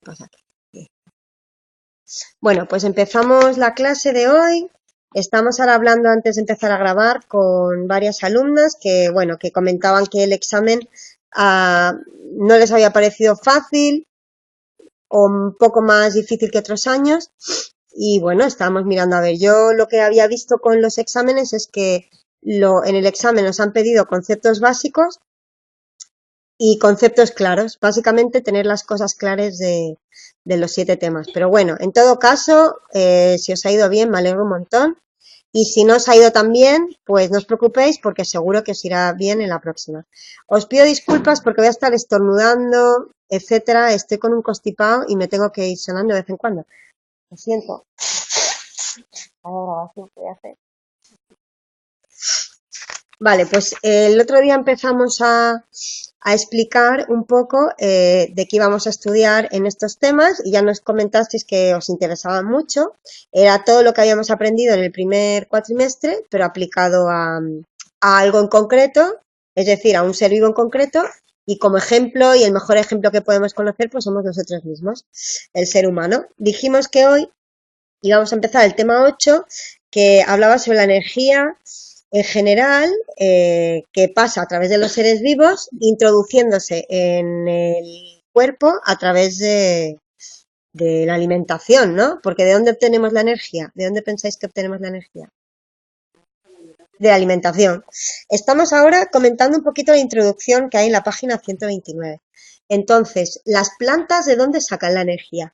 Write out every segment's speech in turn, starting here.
pasa aquí? Bueno, pues empezamos la clase de hoy. Estamos ahora hablando antes de empezar a grabar con varias alumnas que, bueno, que comentaban que el examen no les había parecido fácil o un poco más difícil que otros años. Y bueno, estábamos mirando, a ver, yo lo que había visto con los exámenes es que en el examen nos han pedido conceptos básicos y conceptos claros, básicamente tener las cosas claras de los 7 temas. Pero bueno, en todo caso, si os ha ido bien, me alegro un montón. Y si no os ha ido tan bien, pues no os preocupéis porque seguro que os irá bien en la próxima. Os pido disculpas porque voy a estar estornudando, etcétera. Estoy con un constipado y me tengo que ir sonando de vez en cuando. Lo siento. A ver, grabación voy a hacer. Vale, pues el otro día empezamos a explicar un poco de qué íbamos a estudiar en estos temas y ya nos comentasteis que os interesaba mucho. Era todo lo que habíamos aprendido en el primer cuatrimestre, pero aplicado a algo en concreto, es decir, a un ser vivo en concreto, y como ejemplo, y el mejor ejemplo que podemos conocer, pues somos nosotros mismos, el ser humano. Dijimos que hoy íbamos a empezar el tema 8, que hablaba sobre la energía en general, que pasa a través de los seres vivos, introduciéndose en el cuerpo a través de la alimentación, ¿no? Porque ¿de dónde obtenemos la energía? ¿De dónde pensáis que obtenemos la energía? De la alimentación. Estamos ahora comentando un poquito la introducción que hay en la página 129. Entonces, ¿las plantas de dónde sacan la energía?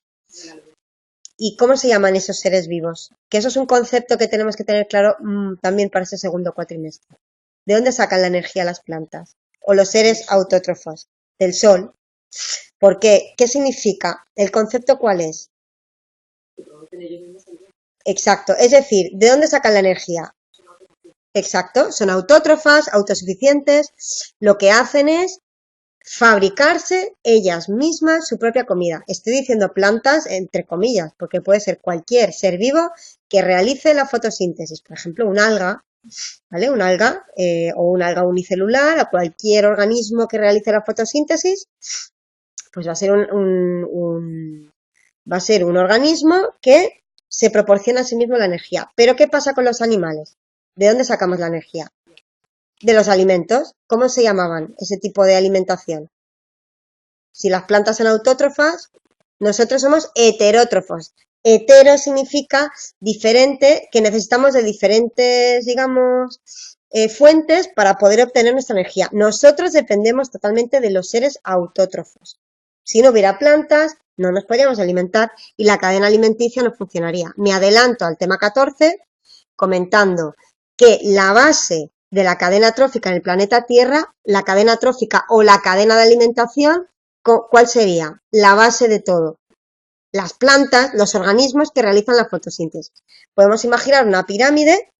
¿Y cómo se llaman esos seres vivos? Que eso es un concepto que tenemos que tener claro también para este segundo cuatrimestre. ¿De dónde sacan la energía las plantas? O los seres autótrofos. Del sol. ¿Por qué? ¿Qué significa? ¿El concepto cuál es? Exacto. Es decir, ¿de dónde sacan la energía? Exacto. Son autótrofas, autosuficientes. Lo que hacen es fabricarse ellas mismas su propia comida. Estoy diciendo plantas entre comillas, porque puede ser cualquier ser vivo que realice la fotosíntesis. Por ejemplo, un alga, ¿vale? Un alga o un alga unicelular, o cualquier organismo que realice la fotosíntesis, pues va a ser va a ser un organismo que se proporciona a sí mismo la energía. Pero ¿qué pasa con los animales? ¿De dónde sacamos la energía? De los alimentos. ¿Cómo se llamaban ese tipo de alimentación? Si las plantas son autótrofas, nosotros somos heterótrofos. Hetero significa diferente, que necesitamos de diferentes, digamos, fuentes para poder obtener nuestra energía. Nosotros dependemos totalmente de los seres autótrofos. Si no hubiera plantas, no nos podríamos alimentar y la cadena alimenticia no funcionaría. Me adelanto al tema 14 comentando que la base de la cadena trófica en el planeta Tierra, la cadena trófica o la cadena de alimentación, ¿cuál sería? La base de todo. Las plantas, los organismos que realizan la fotosíntesis. Podemos imaginar una pirámide,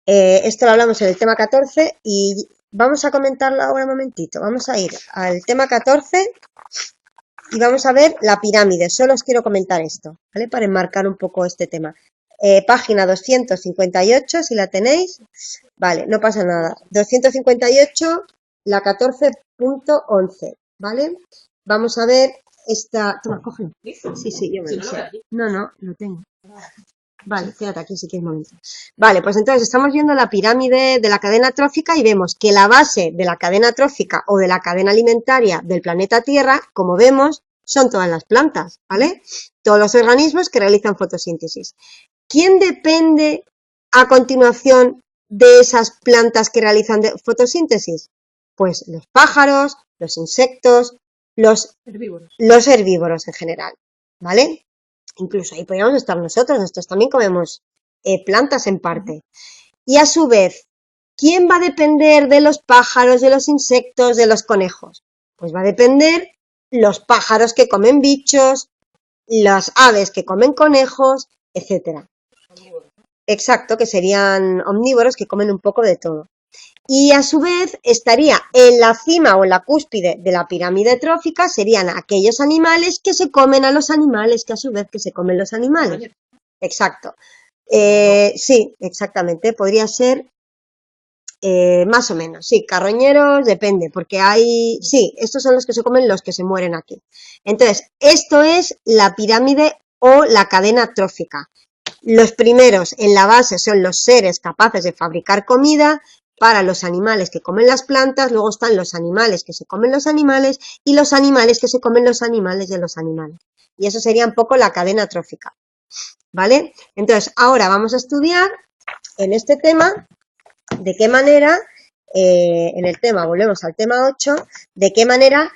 esto lo hablamos en el tema 14 y vamos a comentarlo ahora un momentito. Vamos a ir al tema 14 y vamos a ver la pirámide. Solo os quiero comentar esto, ¿vale? Para enmarcar un poco este tema. Página 258, si la tenéis. Vale, no pasa nada. 258, la 14.11, ¿vale? Vamos a ver esta... Toma, cógelo. Sí, yo me lo sé. No, lo tengo. Vale, quédate aquí si quieres un momento. Vale, pues entonces estamos viendo la pirámide de la cadena trófica y vemos que la base de la cadena trófica o de la cadena alimentaria del planeta Tierra, como vemos, son todas las plantas, ¿vale? Todos los organismos que realizan fotosíntesis. ¿Quién depende a continuación de esas plantas que realizan fotosíntesis? Pues los pájaros, los insectos, los herbívoros en general, ¿vale? Incluso ahí podríamos estar nosotros también comemos plantas en parte. Y a su vez, ¿quién va a depender de los pájaros, de los insectos, de los conejos? Pues va a depender los pájaros que comen bichos, las aves que comen conejos, etcétera. Exacto, que serían omnívoros que comen un poco de todo. Y a su vez estaría en la cima o en la cúspide de la pirámide trófica, serían aquellos animales que se comen a los animales, que a su vez que se comen los animales. Exacto. Sí, exactamente. Podría ser Más o menos, sí, carroñeros depende, porque hay, sí, estos son los que se comen los que se mueren aquí. Entonces, esto es la pirámide o la cadena trófica. Los primeros en la base son los seres capaces de fabricar comida para los animales que comen las plantas, luego están los animales que se comen los animales y los animales que se comen los animales de los animales. Y eso sería un poco la cadena trófica, ¿vale? Entonces, ahora vamos a estudiar en este tema de qué manera, en el tema, volvemos al tema 8, de qué manera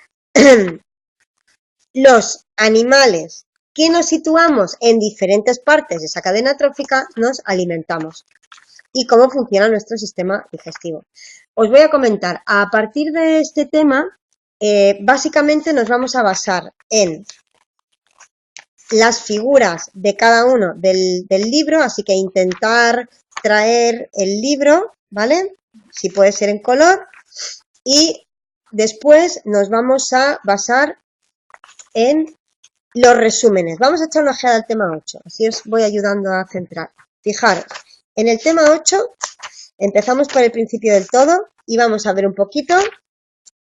los animales que nos situamos en diferentes partes de esa cadena trófica nos alimentamos y cómo funciona nuestro sistema digestivo. Os voy a comentar, a partir de este tema, básicamente nos vamos a basar en las figuras de cada uno del libro, así que intentar traer el libro, ¿vale? Si puede ser en color, y después nos vamos a basar en los resúmenes. Vamos a echar una ojeada al tema 8, así os voy ayudando a centrar. Fijaros, en el tema 8 empezamos por el principio del todo y vamos a ver un poquito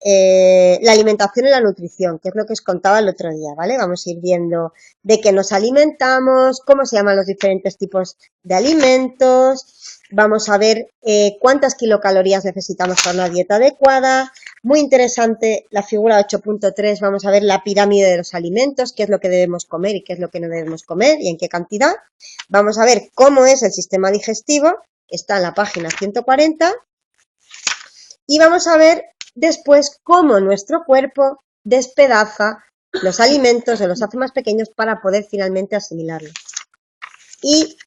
la alimentación y la nutrición, que es lo que os contaba el otro día, ¿vale? Vamos a ir viendo de qué nos alimentamos, cómo se llaman los diferentes tipos de alimentos, vamos a ver cuántas kilocalorías necesitamos para una dieta adecuada. Muy interesante la figura 8.3, vamos a ver la pirámide de los alimentos, qué es lo que debemos comer y qué es lo que no debemos comer y en qué cantidad. Vamos a ver cómo es el sistema digestivo, que está en la página 140, y vamos a ver después cómo nuestro cuerpo despedaza los alimentos o los hace más pequeños para poder finalmente asimilarlos. Y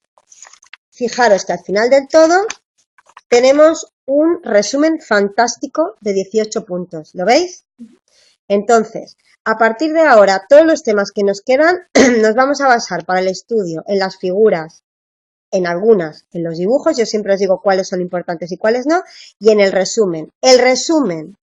fijaros que al final del todo tenemos un resumen fantástico de 18 puntos. ¿Lo veis? Entonces, a partir de ahora, todos los temas que nos quedan nos vamos a basar para el estudio en las figuras, en algunas, en los dibujos, yo siempre os digo cuáles son importantes y cuáles no, y en el resumen. El resumen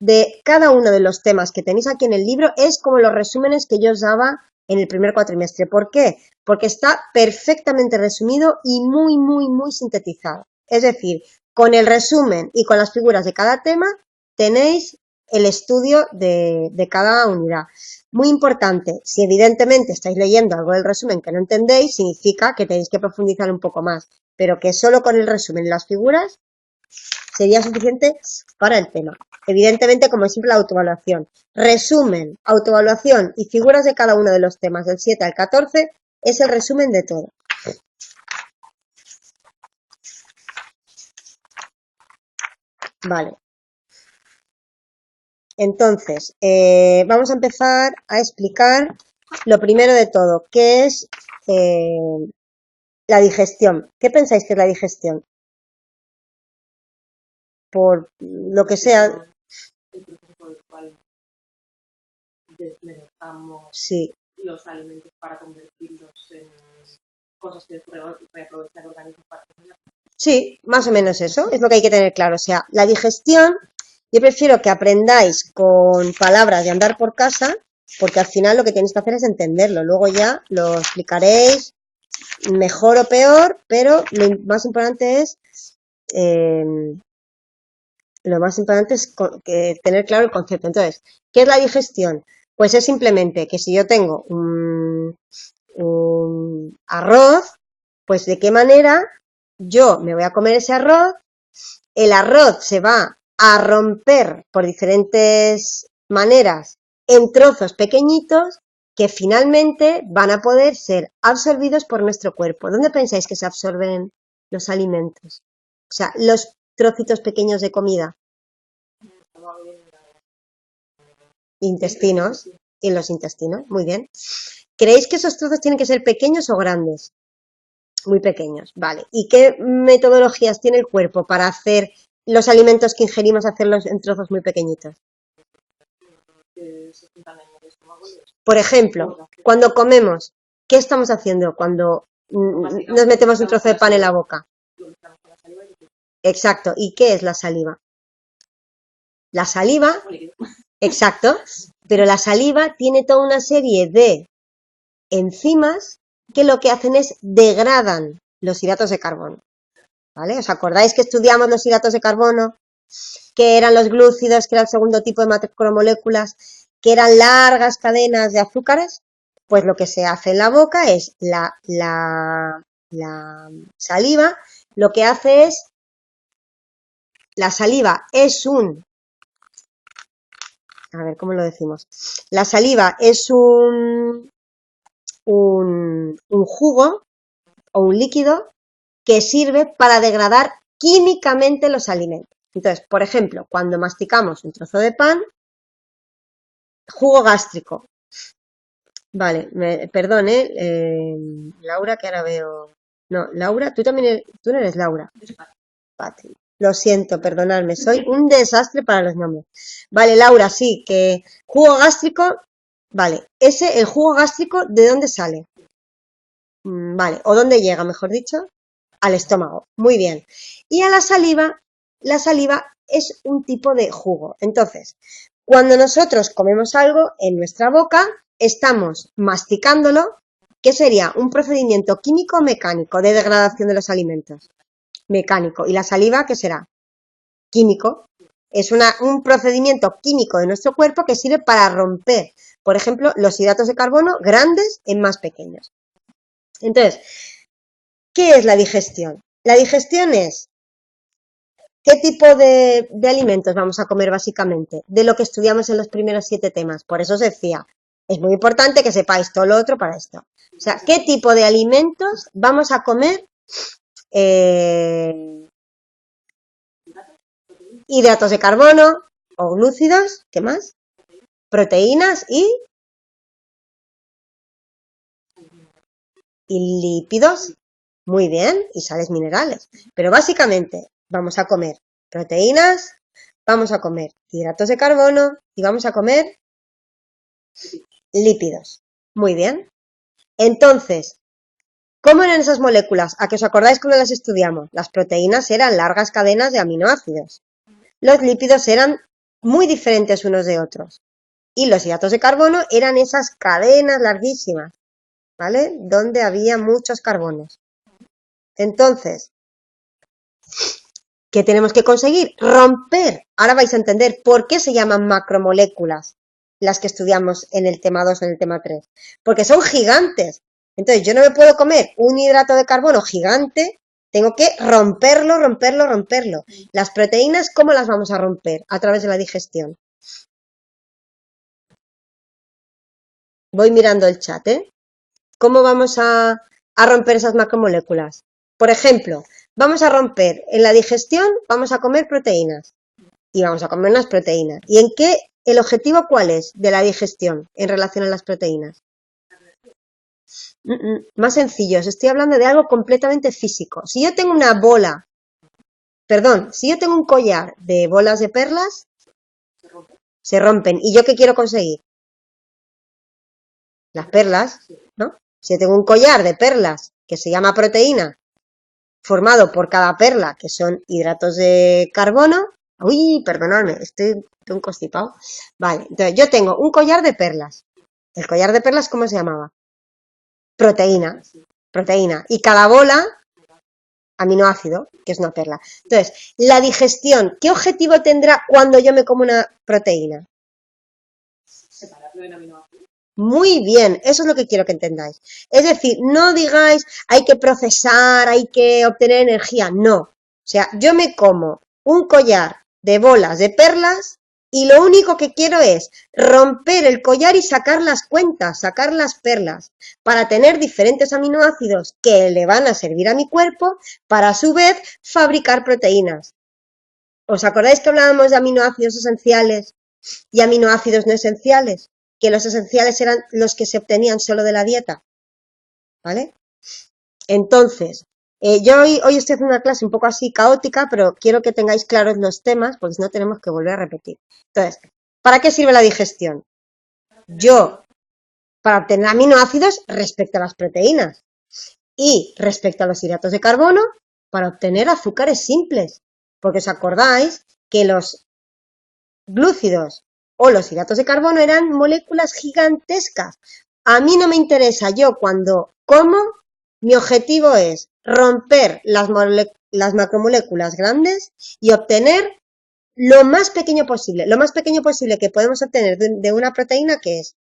de cada uno de los temas que tenéis aquí en el libro es como los resúmenes que yo os daba en el primer cuatrimestre. ¿Por qué? Porque está perfectamente resumido y muy, muy, muy sintetizado. Es decir, con el resumen y con las figuras de cada tema tenéis el estudio de cada unidad. Muy importante, si evidentemente estáis leyendo algo del resumen que no entendéis, significa que tenéis que profundizar un poco más, pero que solo con el resumen y las figuras sería suficiente para el tema. Evidentemente, como siempre, la autoevaluación. Resumen, autoevaluación y figuras de cada uno de los temas del 7 al 14 es el resumen de todo. Vale. Entonces, vamos a empezar a explicar lo primero de todo, que es la digestión. ¿Qué pensáis que es la digestión? Por lo que sea. El proceso por el cual desmenuzamos Sí. los alimentos para convertirlos en cosas que reaprovecha el organismo para comer. Sí, más o menos eso, es lo que hay que tener claro. O sea, la digestión, yo prefiero que aprendáis con palabras de andar por casa, porque al final lo que tenéis que hacer es entenderlo. Luego ya lo explicaréis mejor o peor, pero lo más importante es tener claro el concepto. Entonces, ¿qué es la digestión? Pues es simplemente que si yo tengo un arroz, pues de qué manera yo me voy a comer ese arroz, el arroz se va a romper por diferentes maneras en trozos pequeñitos que finalmente van a poder ser absorbidos por nuestro cuerpo. ¿Dónde pensáis que se absorben los alimentos? O sea, los trocitos pequeños de comida. Intestinos. Y en los intestinos, muy bien. ¿Creéis que esos trozos tienen que ser pequeños o grandes? Muy pequeños, vale. ¿Y qué metodologías tiene el cuerpo para hacer los alimentos que ingerimos, hacerlos en trozos muy pequeñitos? Por ejemplo, cuando comemos, ¿qué estamos haciendo cuando nos metemos un trozo de pan en la boca? Exacto. ¿Y qué es la saliva? La saliva, exacto, pero la saliva tiene toda una serie de enzimas que lo que hacen es degradan los hidratos de carbono. ¿vale? ¿Os acordáis que estudiamos los hidratos de carbono? Que eran los glúcidos, que era el segundo tipo de macromoléculas, que eran largas cadenas de azúcares. Pues lo que se hace en la boca es la saliva, lo que hace es, la saliva es a ver, ¿cómo lo decimos? La saliva es un jugo o un líquido que sirve para degradar químicamente los alimentos. Entonces, por ejemplo, cuando masticamos un trozo de pan, jugo gástrico. Vale, perdón, Laura, que ahora veo. No, Laura, tú también tú no eres Laura. Patri. Lo siento, perdonadme, soy un desastre para los nombres. Vale, Laura, sí, que jugo gástrico, vale, el jugo gástrico, ¿de dónde sale? Vale, o dónde llega, mejor dicho, al estómago. Muy bien. Y a la saliva es un tipo de jugo. Entonces, cuando nosotros comemos algo en nuestra boca, estamos masticándolo, que sería un procedimiento químico o mecánico de degradación de los alimentos. Mecánico. ¿Y la saliva qué será? Químico. Es un procedimiento químico de nuestro cuerpo que sirve para romper, por ejemplo, los hidratos de carbono grandes en más pequeños. Entonces, ¿qué es la digestión? La digestión es ¿qué tipo de alimentos vamos a comer básicamente? De lo que estudiamos en los primeros 7 temas. Por eso os decía, es muy importante que sepáis todo lo otro para esto. O sea, ¿qué tipo de alimentos vamos a comer? Hidratos de carbono o glúcidos, ¿qué más? Proteínas y lípidos. Muy bien, y sales minerales. Pero básicamente vamos a comer proteínas, vamos a comer hidratos de carbono y vamos a comer lípidos. Muy bien. Entonces, ¿cómo eran esas moléculas? ¿A que os acordáis cuando las estudiamos? Las proteínas eran largas cadenas de aminoácidos. Los lípidos eran muy diferentes unos de otros. Y los hidratos de carbono eran esas cadenas larguísimas, ¿vale? Donde había muchos carbonos. Entonces, ¿qué tenemos que conseguir? Romper. Ahora vais a entender por qué se llaman macromoléculas las que estudiamos en el tema 2 o en el tema 3. Porque son gigantes. Entonces, yo no me puedo comer un hidrato de carbono gigante, tengo que romperlo. Las proteínas, ¿cómo las vamos a romper? A través de la digestión. Voy mirando el chat, ¿eh? ¿Cómo vamos a romper esas macromoléculas? Por ejemplo, vamos a romper en la digestión, vamos a comer proteínas y vamos a comer unas proteínas. ¿Y en qué? ¿El objetivo cuál es de la digestión en relación a las proteínas? Más sencillo, os estoy hablando de algo completamente físico. Si yo tengo una bola, si yo tengo un collar de bolas de perlas, se rompen. ¿Y yo qué quiero conseguir? Las perlas, ¿no? Si yo tengo un collar de perlas que se llama proteína, formado por cada perla, que son hidratos de carbono. Uy, perdonadme, estoy un constipado. Vale, entonces yo tengo un collar de perlas. ¿El collar de perlas cómo se llamaba? Proteína. Y cada bola, aminoácido, que es una perla. Entonces, la digestión, ¿qué objetivo tendrá cuando yo me como una proteína? Separarlo en aminoácidos. Muy bien, eso es lo que quiero que entendáis. Es decir, no digáis hay que procesar, hay que obtener energía, no. O sea, yo me como un collar de bolas de perlas y lo único que quiero es romper el collar y sacar las cuentas, sacar las perlas, para tener diferentes aminoácidos que le van a servir a mi cuerpo para a su vez fabricar proteínas. ¿Os acordáis que hablábamos de aminoácidos esenciales y aminoácidos no esenciales? Que los esenciales eran los que se obtenían solo de la dieta, ¿vale? Entonces, yo hoy estoy haciendo una clase un poco así caótica, pero quiero que tengáis claros los temas, porque si no tenemos que volver a repetir. Entonces, ¿para qué sirve la digestión? Para obtener aminoácidos respecto a las proteínas y respecto a los hidratos de carbono, para obtener azúcares simples, porque os acordáis que los glúcidos o los hidratos de carbono eran moléculas gigantescas. A mí no me interesa, yo cuando como, mi objetivo es romper las macromoléculas grandes y obtener lo más pequeño posible. Lo más pequeño posible que podemos obtener de una proteína, que es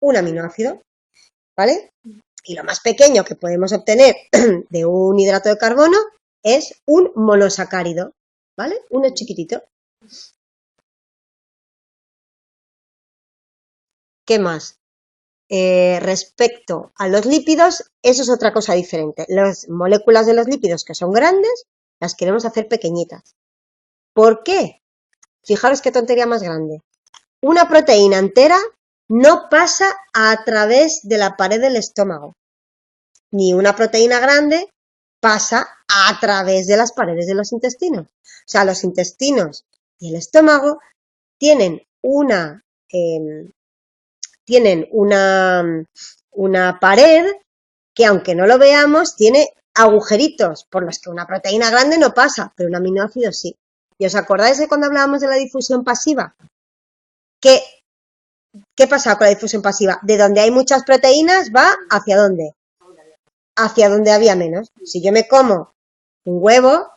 un aminoácido, ¿vale? Y lo más pequeño que podemos obtener de un hidrato de carbono es un monosacárido, ¿vale? Uno chiquitito. ¿Qué más? Respecto a los lípidos, eso es otra cosa diferente. Las moléculas de los lípidos que son grandes, las queremos hacer pequeñitas. ¿Por qué? Fijaros qué tontería más grande. Una proteína entera no pasa a través de la pared del estómago, ni una proteína grande pasa a través de las paredes de los intestinos. O sea, los intestinos y el estómago tienen una pared que, aunque no lo veamos, tiene agujeritos por los que una proteína grande no pasa, pero un aminoácido sí. ¿Y os acordáis de cuando hablábamos de la difusión pasiva? ¿Qué pasa con la difusión pasiva? De donde hay muchas proteínas va ¿hacia dónde? Hacia donde había menos. Si yo me como un huevo,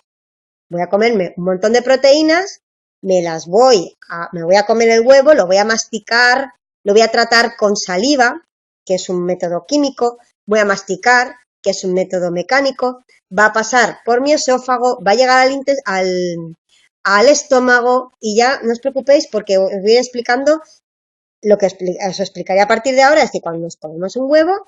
voy a comerme un montón de proteínas, me voy a comer el huevo, lo voy a masticar, lo voy a tratar con saliva, que es un método químico, voy a masticar, que es un método mecánico, va a pasar por mi esófago, va a llegar al estómago y ya no os preocupéis porque os voy explicando lo que os explicaré a partir de ahora, es que cuando nos comemos un huevo,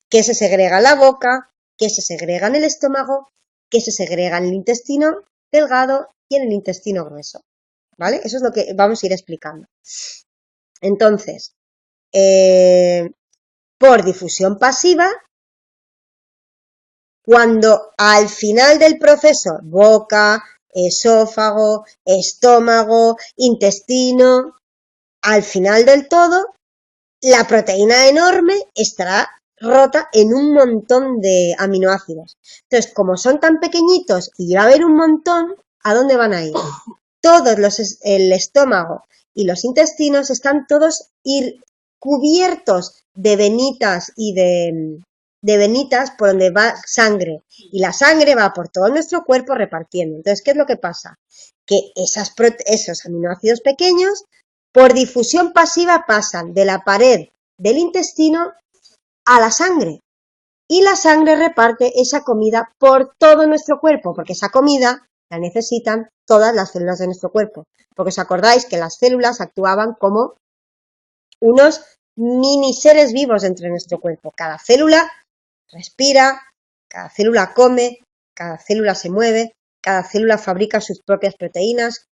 que se segrega en la boca, que se segrega en el estómago, que se segrega en el intestino delgado y en el intestino grueso, ¿vale? Eso es lo que vamos a ir explicando. Entonces, por difusión pasiva, cuando al final del proceso, boca, esófago, estómago, intestino, al final del todo, la proteína enorme estará rota en un montón de aminoácidos. Entonces, como son tan pequeñitos y va a haber un montón, ¿a dónde van a ir? El estómago y los intestinos están todos cubiertos de venitas y de venitas por donde va sangre. Y la sangre va por todo nuestro cuerpo repartiendo. Entonces, ¿qué es lo que pasa? Que esos aminoácidos pequeños, por difusión pasiva, pasan de la pared del intestino a la sangre. Y la sangre reparte esa comida por todo nuestro cuerpo, porque esa comida la necesitan todas las células de nuestro cuerpo. Porque os acordáis que las células actuaban como unos mini seres vivos dentro de nuestro cuerpo. Cada célula respira, cada célula come, cada célula se mueve, cada célula fabrica sus propias proteínas,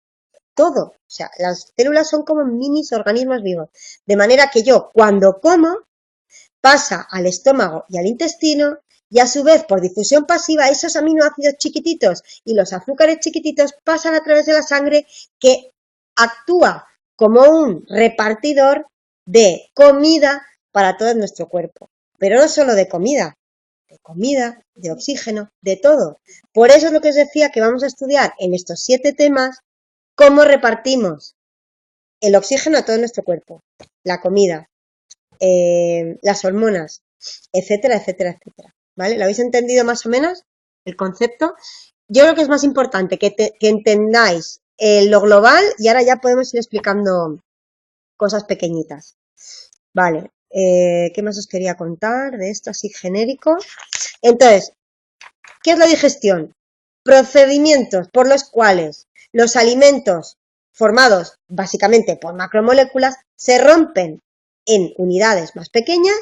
todo. O sea, las células son como mini organismos vivos. De manera que yo, cuando como, pasa al estómago y al intestino y a su vez por difusión pasiva esos aminoácidos chiquititos y los azúcares chiquititos pasan a través de la sangre, que actúa como un repartidor de comida para todo nuestro cuerpo. Pero no solo de comida, de oxígeno, de todo. Por eso es lo que os decía que vamos a estudiar en estos 7 temas cómo repartimos el oxígeno a todo nuestro cuerpo, la comida, las hormonas, etcétera, etcétera, etcétera. ¿Vale? ¿Lo habéis entendido más o menos el concepto? Yo creo que es más importante que entendáis lo global y ahora ya podemos ir explicando cosas pequeñitas. Vale, ¿qué más os quería contar de esto así genérico? Entonces, ¿qué es la digestión? Procedimientos por los cuales los alimentos formados básicamente por macromoléculas se rompen en unidades más pequeñas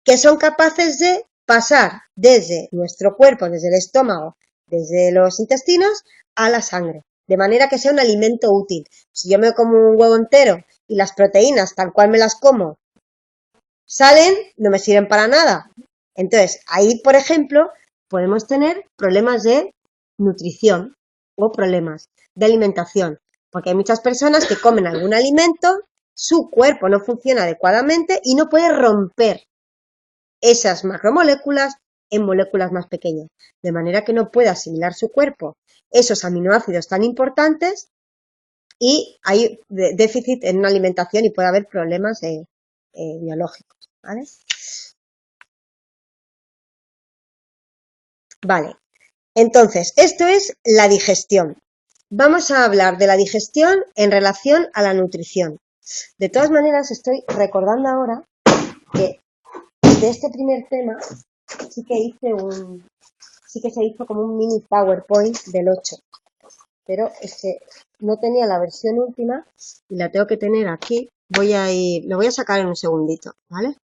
que son capaces de pasar desde nuestro cuerpo, desde el estómago, desde los intestinos, a la sangre, de manera que sea un alimento útil. Si yo me como un huevo entero y las proteínas tal cual me las como salen, no me sirven para nada. Entonces, ahí, por ejemplo, podemos tener problemas de nutrición o problemas de alimentación, porque hay muchas personas que comen algún alimento, su cuerpo no funciona adecuadamente y no puede romper esas macromoléculas en moléculas más pequeñas, de manera que no puede asimilar su cuerpo esos aminoácidos tan importantes y hay déficit en una alimentación y puede haber problemas biológicos, ¿vale? Vale, Entonces, esto es la digestión. Vamos a hablar de la digestión en relación a la nutrición. De todas maneras, estoy recordando ahora que de este primer tema sí que se hizo como un mini PowerPoint del 8, pero es que no tenía la versión última y la tengo que tener aquí. Lo voy a sacar en un segundito, ¿vale?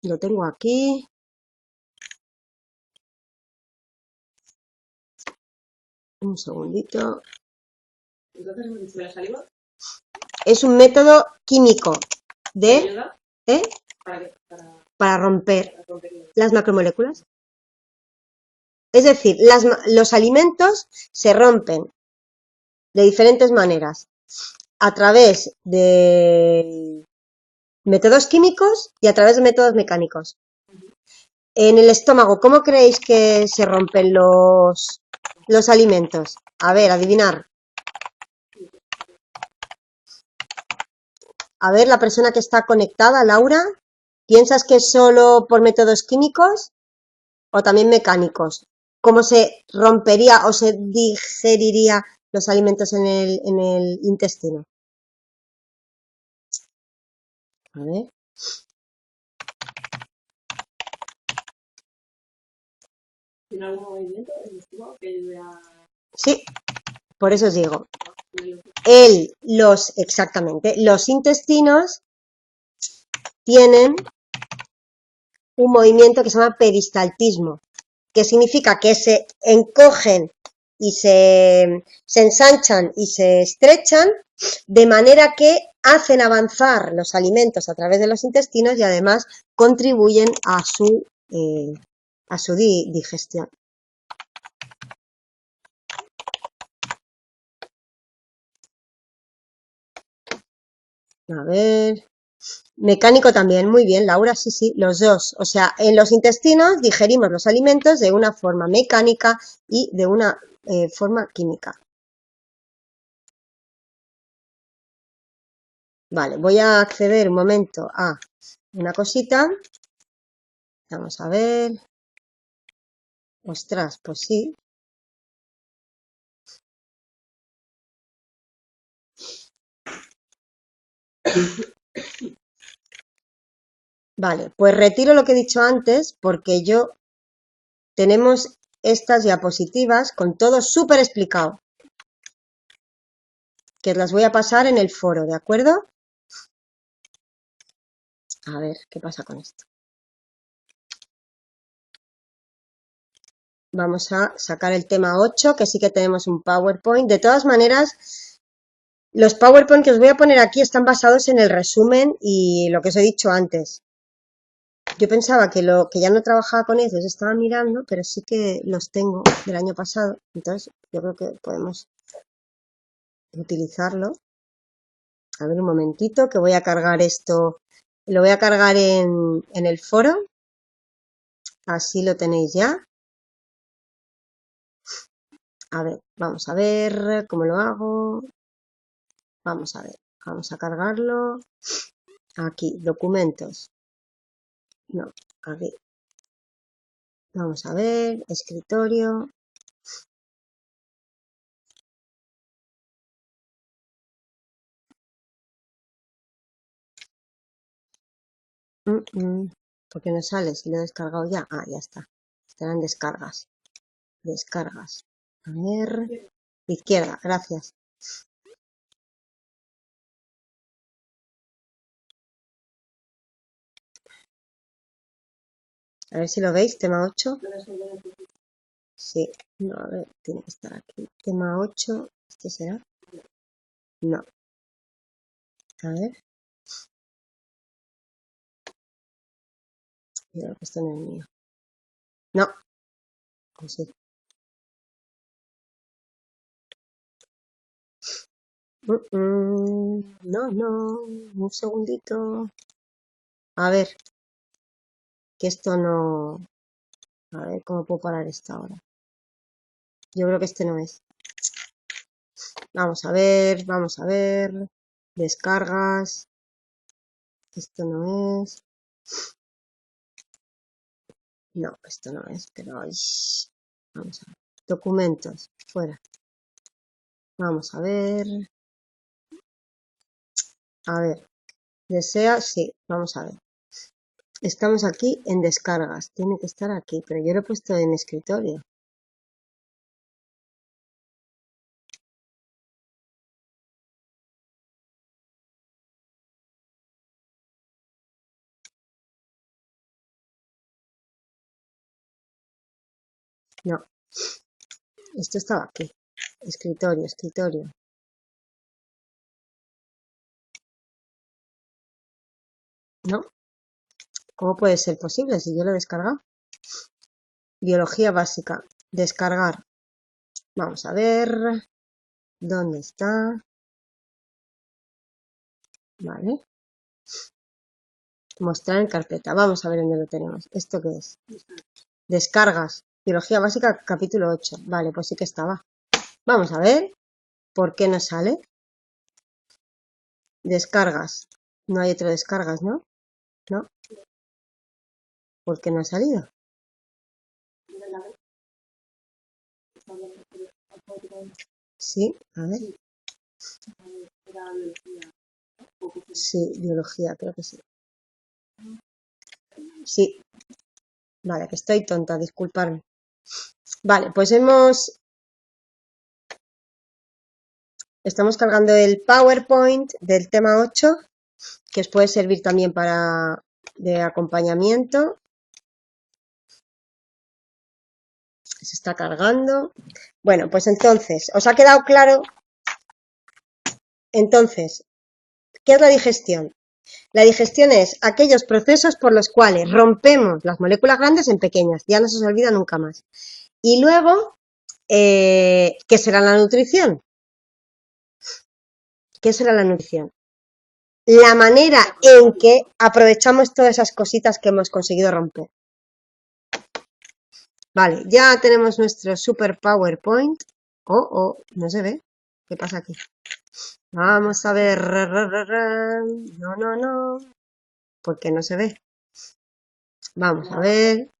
Lo tengo aquí. Un segundito. Entonces, ¿me dice la saliva? Es un método químico ¿Te ayuda? ¿Para qué? Para romper Para romper las macromoléculas. Es decir, los alimentos se rompen de diferentes maneras, a través de métodos químicos y a través de métodos mecánicos. En el estómago, ¿cómo creéis que se rompen los alimentos? A ver, adivinar. A ver, la persona que está conectada, Laura, ¿piensas que es solo por métodos químicos o también mecánicos? ¿Cómo se rompería o se digeriría los alimentos en el intestino? A ver. ¿Tiene algún movimiento en el estómago que ayude a...? Sí, por eso os digo. Exactamente, los intestinos tienen un movimiento que se llama peristaltismo, que significa que se encogen y se ensanchan y se estrechan de manera que hacen avanzar los alimentos a través de los intestinos y además contribuyen a su digestión. A ver, mecánico también, muy bien, Laura, sí, sí, los dos. O sea, en los intestinos digerimos los alimentos de una forma mecánica y de una forma química. Vale, voy a acceder un momento a una cosita. Vamos a ver. Ostras, pues sí. Vale, pues retiro lo que he dicho antes porque tenemos estas diapositivas con todo súper explicado, que las voy a pasar en el foro, ¿de acuerdo? A ver, ¿qué pasa con esto? Vamos a sacar el tema 8, que sí que tenemos un PowerPoint. De todas maneras, los PowerPoint que os voy a poner aquí están basados en el resumen y lo que os he dicho antes. Yo pensaba que ya no trabajaba con ellos, estaba mirando, pero sí que los tengo del año pasado. Entonces, yo creo que podemos utilizarlo. A ver un momentito, que voy a cargar esto. Lo voy a cargar en el foro. Así lo tenéis ya. A ver, vamos a ver cómo lo hago. Vamos a ver, vamos a cargarlo. Aquí, documentos. No, aquí. Vamos a ver, escritorio. ¿Por qué no sale? Si lo he descargado ya. Ah, ya está. Estarán descargas. Descargas. A ver. Izquierda, gracias. A ver si lo veis, tema 8. Sí, no, a ver, tiene que estar aquí. Tema 8, ¿este será? No. A ver. Creo que esto no es mío. No. Pues sí. No, no. Un segundito. A ver. Que esto no... A ver cómo puedo parar esto ahora. Yo creo que este no es. Vamos a ver, vamos a ver. Descargas. Esto no es. No, esto no es, pero vamos a ver. Documentos, fuera. Vamos a ver. A ver, desea, sí, vamos a ver. Estamos aquí en descargas, tiene que estar aquí, pero yo lo he puesto en escritorio. No, esto estaba aquí. Escritorio, escritorio. No, ¿cómo puede ser posible si yo lo he descargado? Biología básica, descargar. Vamos a ver, ¿dónde está? Vale. Mostrar en carpeta. Vamos a ver dónde lo tenemos. ¿Esto qué es? Descargas. Biología básica, capítulo 8. Vale, pues sí que estaba. Vamos a ver. ¿Por qué no sale? Descargas. No hay otro descargas, ¿no? No. ¿Por qué no ha salido? Sí, a ver. Sí, biología, creo que sí. Sí. Vale, que estoy tonta, disculpadme. Vale, pues estamos cargando el PowerPoint del tema 8, que os puede servir también para de acompañamiento. Se está cargando. Bueno, pues entonces, ¿os ha quedado claro? Entonces, ¿qué es la digestión? La digestión es aquellos procesos por los cuales rompemos las moléculas grandes en pequeñas, ya no se os olvida nunca más. Y luego, ¿qué será la nutrición? ¿Qué será la nutrición? La manera en que aprovechamos todas esas cositas que hemos conseguido romper. Vale, ya tenemos nuestro super PowerPoint. Oh, no se ve. ¿Qué pasa aquí? Vamos a ver. No. ¿Por qué no se ve? Vamos a ver.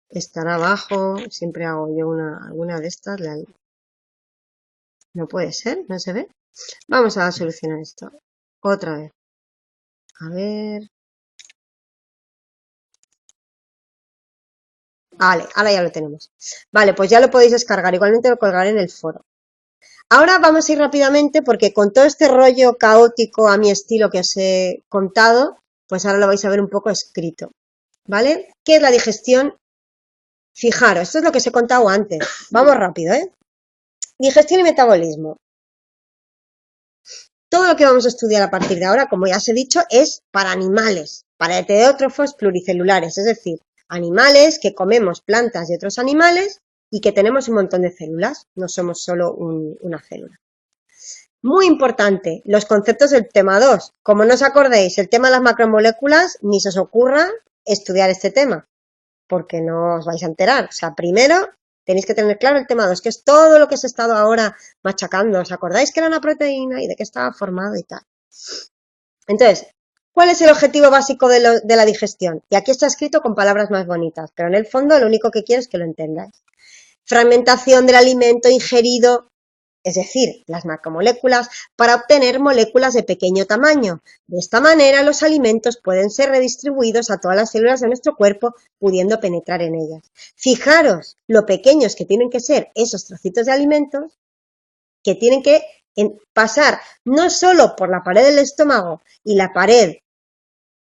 Estará abajo. Siempre hago yo alguna de estas. No puede ser, no se ve. Vamos a solucionar esto. Otra vez. A ver. Vale, ahora ya lo tenemos. Vale, pues ya lo podéis descargar. Igualmente lo colgaré en el foro. Ahora vamos a ir rápidamente porque con todo este rollo caótico a mi estilo que os he contado, pues ahora lo vais a ver un poco escrito. ¿Vale? ¿Qué es la digestión? Fijaros, esto es lo que os he contado antes. Vamos rápido, ¿eh? Digestión y metabolismo. Todo lo que vamos a estudiar a partir de ahora, como ya os he dicho, es para animales, para heterótrofos pluricelulares, es decir, animales que comemos plantas de otros animales y que tenemos un montón de células, no somos solo una célula. Muy importante, los conceptos del tema 2. Como no os acordéis el tema de las macromoléculas, ni se os ocurra estudiar este tema, porque no os vais a enterar. O sea, primero tenéis que tener claro el tema 2, que es todo lo que os he estado ahora machacando. ¿Os acordáis que era una proteína y de qué estaba formado y tal? Entonces, ¿cuál es el objetivo básico de la digestión? Y aquí está escrito con palabras más bonitas, pero en el fondo lo único que quiero es que lo entendáis. Fragmentación del alimento ingerido, es decir, las macromoléculas, para obtener moléculas de pequeño tamaño. De esta manera, los alimentos pueden ser redistribuidos a todas las células de nuestro cuerpo, pudiendo penetrar en ellas. Fijaros lo pequeños que tienen que ser esos trocitos de alimentos, que tienen que pasar no solo por la pared del estómago y la pared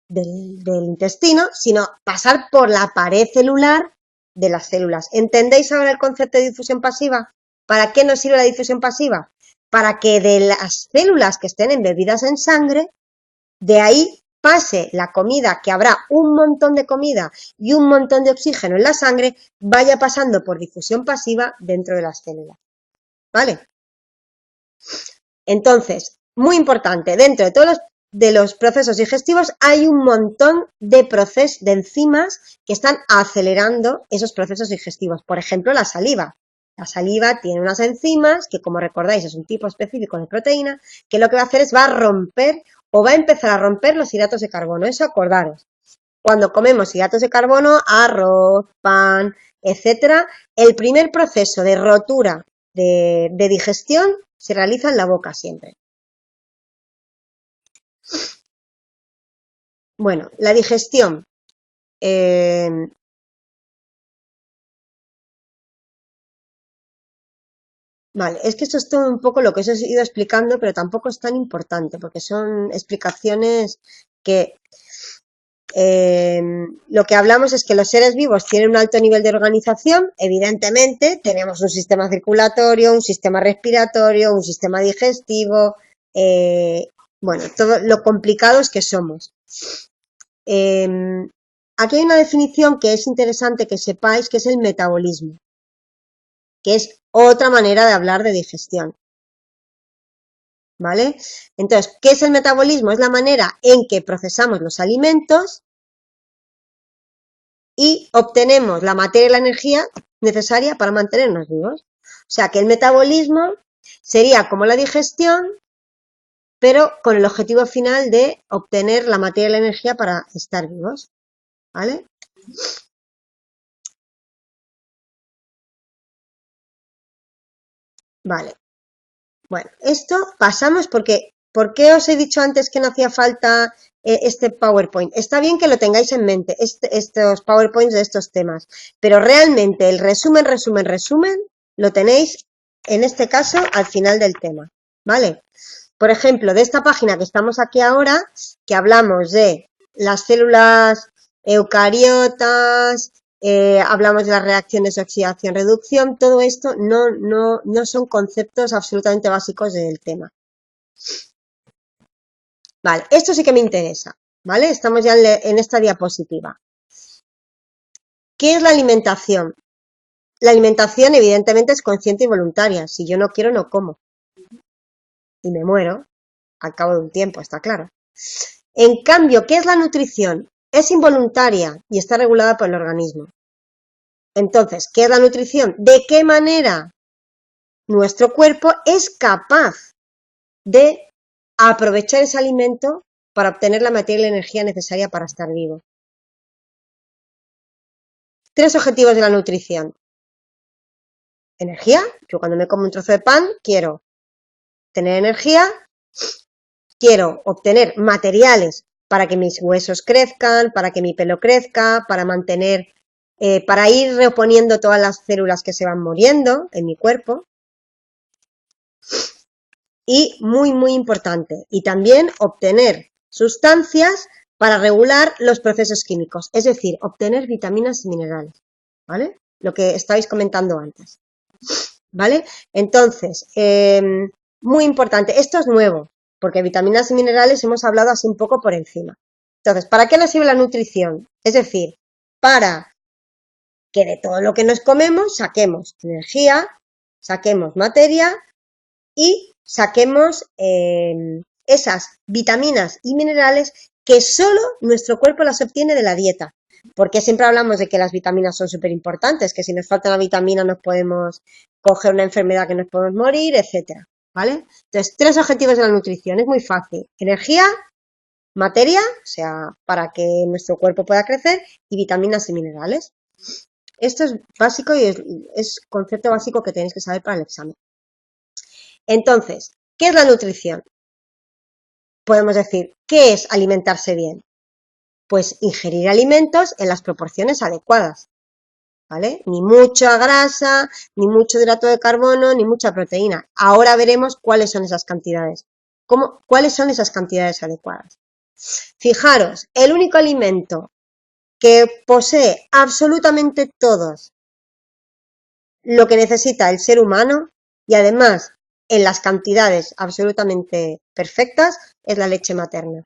del intestino, sino pasar por la pared celular de las células. ¿Entendéis ahora el concepto de difusión pasiva? ¿Para qué nos sirve la difusión pasiva? Para que de las células que estén embebidas en sangre, de ahí pase la comida, que habrá un montón de comida y un montón de oxígeno en la sangre, vaya pasando por difusión pasiva dentro de las células. ¿Vale? Entonces, muy importante, dentro de los procesos digestivos hay un montón de enzimas que están acelerando esos procesos digestivos. Por ejemplo, la saliva. La saliva tiene unas enzimas que, como recordáis, es un tipo específico de proteína, que lo que va a hacer es va a romper o va a empezar a romper los hidratos de carbono. Eso acordaros. cuando comemos hidratos de carbono, arroz, pan, etcétera, el primer proceso de rotura de digestión se realiza en la boca siempre. Bueno, la digestión. Vale, es que esto es todo un poco lo que os he ido explicando, pero tampoco es tan importante, porque son explicaciones que lo que hablamos es que los seres vivos tienen un alto nivel de organización, evidentemente tenemos un sistema circulatorio, un sistema respiratorio, un sistema digestivo, bueno, todo lo complicados que somos. Aquí hay una definición que es interesante que sepáis, que es el metabolismo, que es otra manera de hablar de digestión. ¿Vale? Entonces, ¿qué es el metabolismo? Es la manera en que procesamos los alimentos y obtenemos la materia y la energía necesaria para mantenernos vivos. O sea que el metabolismo sería como la digestión, pero con el objetivo final de obtener la materia y la energía para estar vivos. ¿Vale? Vale. Bueno, esto pasamos porque, ¿por qué os he dicho antes que no hacía falta este PowerPoint? Está bien que lo tengáis en mente, estos PowerPoints de estos temas, pero realmente el resumen, lo tenéis, en este caso, al final del tema, ¿vale? Por ejemplo, de esta página que estamos aquí ahora, que hablamos de las células eucariotas, hablamos de las reacciones de oxidación-reducción, todo esto no son conceptos absolutamente básicos del tema. Vale, esto sí que me interesa, ¿vale? Estamos ya en esta diapositiva. ¿Qué es la alimentación? La alimentación evidentemente es consciente y voluntaria. Si yo no quiero, no como. Y me muero al cabo de un tiempo, está claro. En cambio, ¿qué es la nutrición? Es involuntaria y está regulada por el organismo. Entonces, ¿qué es la nutrición? ¿De qué manera nuestro cuerpo es capaz de aprovechar ese alimento para obtener la materia y la energía necesaria para estar vivo? Tres objetivos de la nutrición. Energía. Yo cuando me como un trozo de pan quiero tener energía, quiero obtener materiales para que mis huesos crezcan, para que mi pelo crezca, para mantener, para ir reponiendo todas las células que se van muriendo en mi cuerpo. Y muy importante, y también obtener sustancias para regular los procesos químicos, es decir, obtener vitaminas y minerales, ¿vale? Lo que estabais comentando antes, ¿vale? Entonces, muy importante, esto es nuevo, porque vitaminas y minerales hemos hablado así un poco por encima. Entonces, ¿para qué nos sirve la nutrición? Es decir, para que de todo lo que nos comemos saquemos energía, saquemos materia y saquemos esas vitaminas y minerales que solo nuestro cuerpo las obtiene de la dieta. Porque siempre hablamos de que las vitaminas son súper importantes, que si nos falta una vitamina nos podemos coger una enfermedad que nos podemos morir, etcétera. ¿Vale? Entonces, tres objetivos de la nutrición. Es muy fácil. Energía, materia, o sea, para que nuestro cuerpo pueda crecer, y vitaminas y minerales. Esto es básico y es concepto básico que tenéis que saber para el examen. Entonces, ¿qué es la nutrición? Podemos decir, ¿qué es alimentarse bien? Pues ingerir alimentos en las proporciones adecuadas, ¿vale? Ni mucha grasa, ni mucho hidrato de carbono, ni mucha proteína. Ahora veremos cuáles son esas cantidades. ¿Cuáles son esas cantidades adecuadas? Fijaros, el único alimento que posee absolutamente todos lo que necesita el ser humano y además en las cantidades absolutamente perfectas es la leche materna.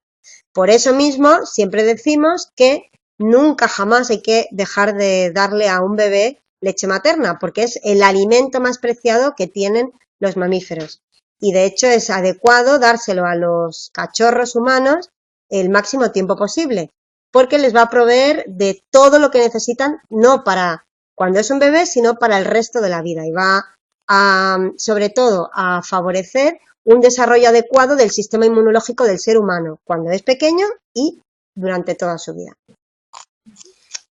Por eso mismo siempre decimos que nunca jamás hay que dejar de darle a un bebé leche materna porque es el alimento más preciado que tienen los mamíferos. Y de hecho es adecuado dárselo a los cachorros humanos el máximo tiempo posible porque les va a proveer de todo lo que necesitan, no para cuando es un bebé, sino para el resto de la vida y va a, sobre todo, a favorecer un desarrollo adecuado del sistema inmunológico del ser humano cuando es pequeño y durante toda su vida.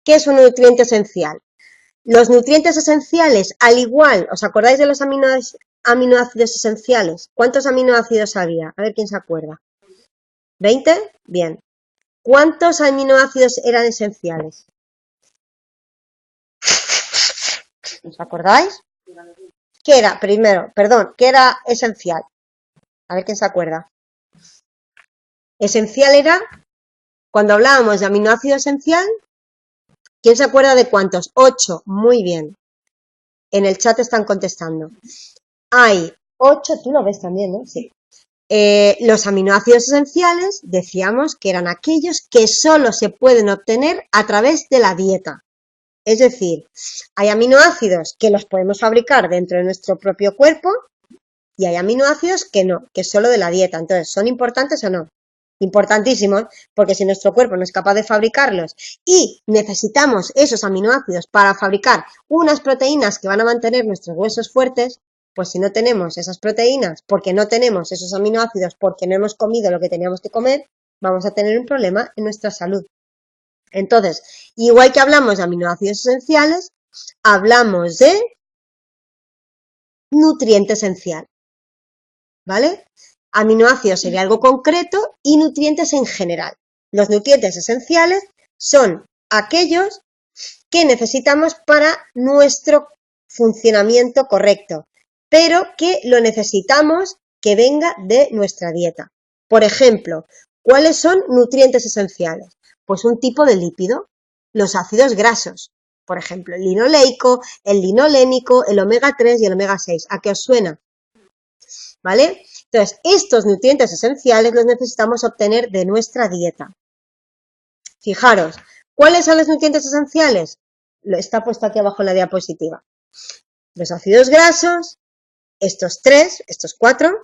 ¿Qué es un nutriente esencial? Los nutrientes esenciales, al igual, ¿os acordáis de los aminoácidos esenciales? ¿Cuántos aminoácidos había? A ver quién se acuerda. ¿20? Bien. ¿Cuántos aminoácidos eran esenciales? ¿Os acordáis? ¿Qué era? Primero, perdón, ¿qué era esencial? A ver quién se acuerda. Esencial era, cuando hablábamos de aminoácido esencial, ¿quién se acuerda de cuántos? 8, muy bien. En el chat están contestando. Hay 8, tú lo ves también, ¿no? Sí. Los aminoácidos esenciales decíamos que eran aquellos que solo se pueden obtener a través de la dieta. Es decir, hay aminoácidos que los podemos fabricar dentro de nuestro propio cuerpo y hay aminoácidos que no, que es solo de la dieta. Entonces, ¿son importantes o no? Importantísimos, porque si nuestro cuerpo no es capaz de fabricarlos y necesitamos esos aminoácidos para fabricar unas proteínas que van a mantener nuestros huesos fuertes, pues si no tenemos esas proteínas, porque no tenemos esos aminoácidos, porque no hemos comido lo que teníamos que comer, vamos a tener un problema en nuestra salud. Entonces, igual que hablamos de aminoácidos esenciales, hablamos de nutriente esencial, ¿vale? Aminoácidos sería algo concreto y nutrientes en general. Los nutrientes esenciales son aquellos que necesitamos para nuestro funcionamiento correcto, pero que lo necesitamos que venga de nuestra dieta. Por ejemplo, ¿cuáles son nutrientes esenciales? Pues un tipo de lípido, los ácidos grasos, por ejemplo, el linoleico, el linolénico, el omega 3 y el omega 6. ¿A qué os suena? ¿Vale? Entonces, estos nutrientes esenciales los necesitamos obtener de nuestra dieta. Fijaros, ¿cuáles son los nutrientes esenciales? Está puesto aquí abajo en la diapositiva. Los ácidos grasos, estos 3, estos 4,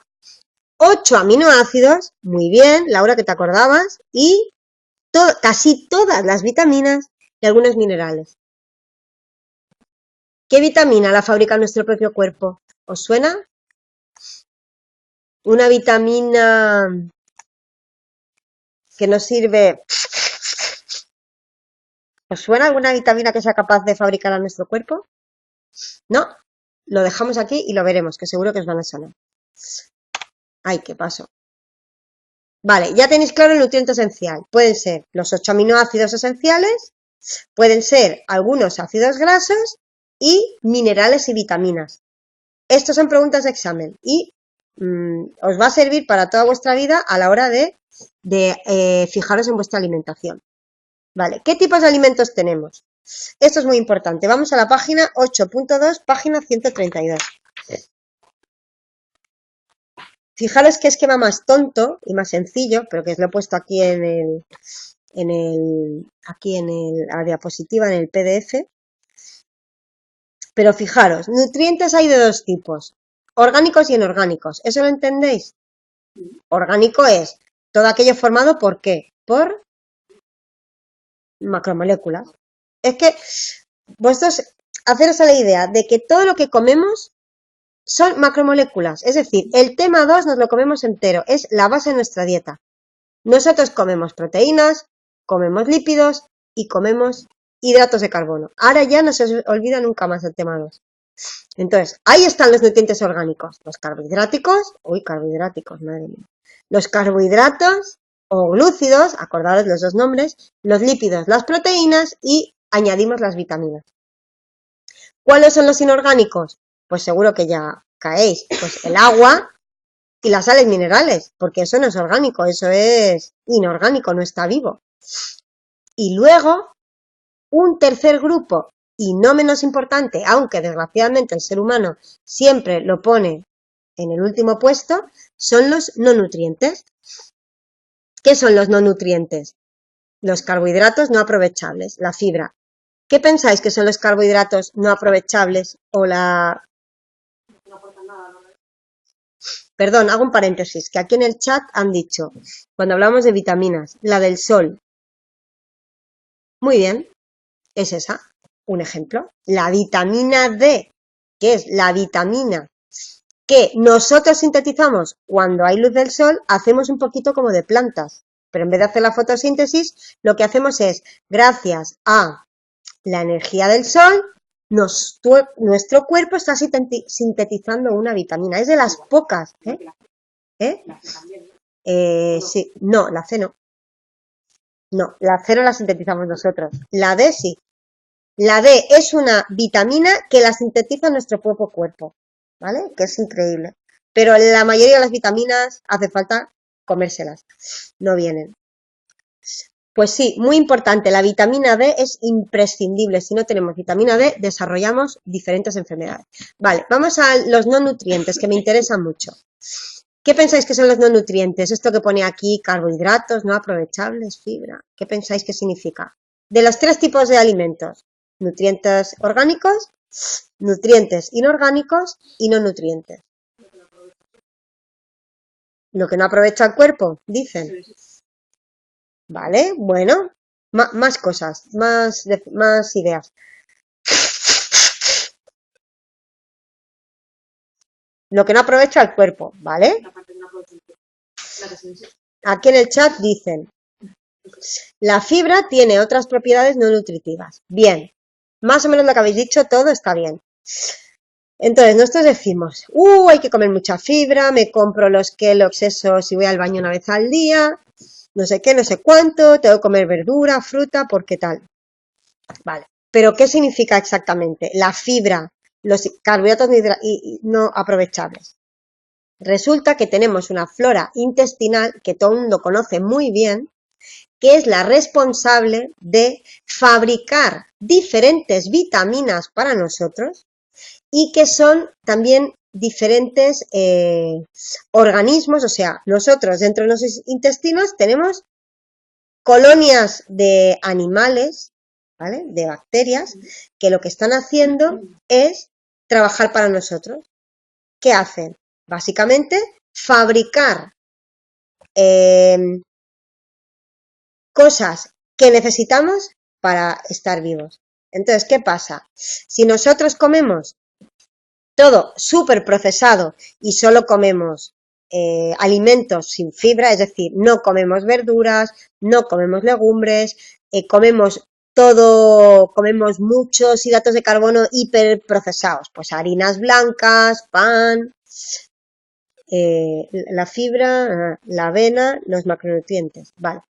8 aminoácidos, muy bien, Laura, que te acordabas, y casi todas las vitaminas y algunos minerales. ¿Qué vitamina la fabrica nuestro propio cuerpo? ¿Os suena? Una vitamina que nos sirve. ¿Os suena alguna vitamina que sea capaz de fabricar a nuestro cuerpo? ¿No? Lo dejamos aquí y lo veremos, que seguro que os van a sonar. Ay, ¿qué pasó? Vale, ya tenéis claro el nutriente esencial. Pueden ser los 8 aminoácidos esenciales, pueden ser algunos ácidos grasos y minerales y vitaminas. Estos son preguntas de examen y os va a servir para toda vuestra vida a la hora de fijaros en vuestra alimentación. Vale, ¿qué tipos de alimentos tenemos? Esto es muy importante. Vamos a la página 8.2, página 132. Fijaros qué esquema más tonto y más sencillo, pero que os lo he puesto aquí en la diapositiva, en el PDF. Pero fijaros, nutrientes hay de dos tipos, orgánicos y inorgánicos. ¿Eso lo entendéis? Orgánico es todo aquello formado ¿por qué? Por macromoléculas. Es que vosotros haceros a la idea de que todo lo que comemos son macromoléculas, es decir, el tema 2 nos lo comemos entero, es la base de nuestra dieta. Nosotros comemos proteínas, comemos lípidos y comemos hidratos de carbono. Ahora ya no se os olvida nunca más el tema 2. Entonces, ahí están los nutrientes orgánicos, los carbohidráticos, madre mía. Los carbohidratos o glúcidos, acordaros los dos nombres, los lípidos, las proteínas y añadimos las vitaminas. ¿Cuáles son los inorgánicos? Pues seguro que ya caéis, pues el agua y las sales minerales, porque eso no es orgánico, eso es inorgánico, no está vivo. Y luego, un tercer grupo, y no menos importante, aunque desgraciadamente el ser humano siempre lo pone en el último puesto, son los no nutrientes. ¿Qué son los no nutrientes? Los carbohidratos no aprovechables, la fibra. ¿Qué pensáis que son los carbohidratos no aprovechables o la... No aportan nada, ¿no? Perdón, hago un paréntesis, que aquí en el chat han dicho, cuando hablamos de vitaminas, la del sol. Muy bien, es esa, un ejemplo. La vitamina D, que es la vitamina que nosotros sintetizamos cuando hay luz del sol, hacemos un poquito como de plantas. Pero en vez de hacer la fotosíntesis, lo que hacemos es, gracias a la energía del sol, nuestro cuerpo está sintetizando una vitamina. Es de las pocas. ¿Eh? La C también, ¿no? Sí, no, la C no. No, la C no la sintetizamos nosotros. La D sí. La D es una vitamina que la sintetiza nuestro propio cuerpo, ¿vale? Que es increíble. Pero la mayoría de las vitaminas hace falta comérselas, no vienen. Pues sí, muy importante, la vitamina D es imprescindible. Si no tenemos vitamina D, desarrollamos diferentes enfermedades. Vale, vamos a los no nutrientes, que me interesan mucho. ¿Qué pensáis que son los no nutrientes? Esto que pone aquí, carbohidratos, no aprovechables, fibra. ¿Qué pensáis que significa? De los 3 tipos de alimentos, nutrientes orgánicos, nutrientes inorgánicos y no nutrientes. Lo que no aprovecha el cuerpo, dicen. Vale, bueno, más cosas, más ideas. Lo que no aprovecha el cuerpo, ¿vale? Aquí en el chat dicen, la fibra tiene otras propiedades no nutritivas. Bien, más o menos lo que habéis dicho, todo está bien. Entonces, nosotros decimos, hay que comer mucha fibra, me compro los Kellogg's esos y voy al baño una vez al día, no sé qué, no sé cuánto, tengo que comer verdura, fruta, porque tal. Vale, pero ¿qué significa exactamente? La fibra, los carbohidratos no aprovechables. Resulta que tenemos una flora intestinal que todo el mundo conoce muy bien, que es la responsable de fabricar diferentes vitaminas para nosotros y que son también diferentes organismos, o sea, nosotros dentro de nuestros intestinos tenemos colonias de animales, ¿vale? De bacterias, que lo que están haciendo es trabajar para nosotros. ¿Qué hacen? Básicamente, fabricar cosas que necesitamos para estar vivos. Entonces, ¿qué pasa? Si nosotros comemos todo súper procesado y solo comemos alimentos sin fibra, es decir, no comemos verduras, no comemos legumbres, comemos muchos hidratos de carbono hiperprocesados, pues harinas blancas, pan, la fibra, la avena, los macronutrientes, vale.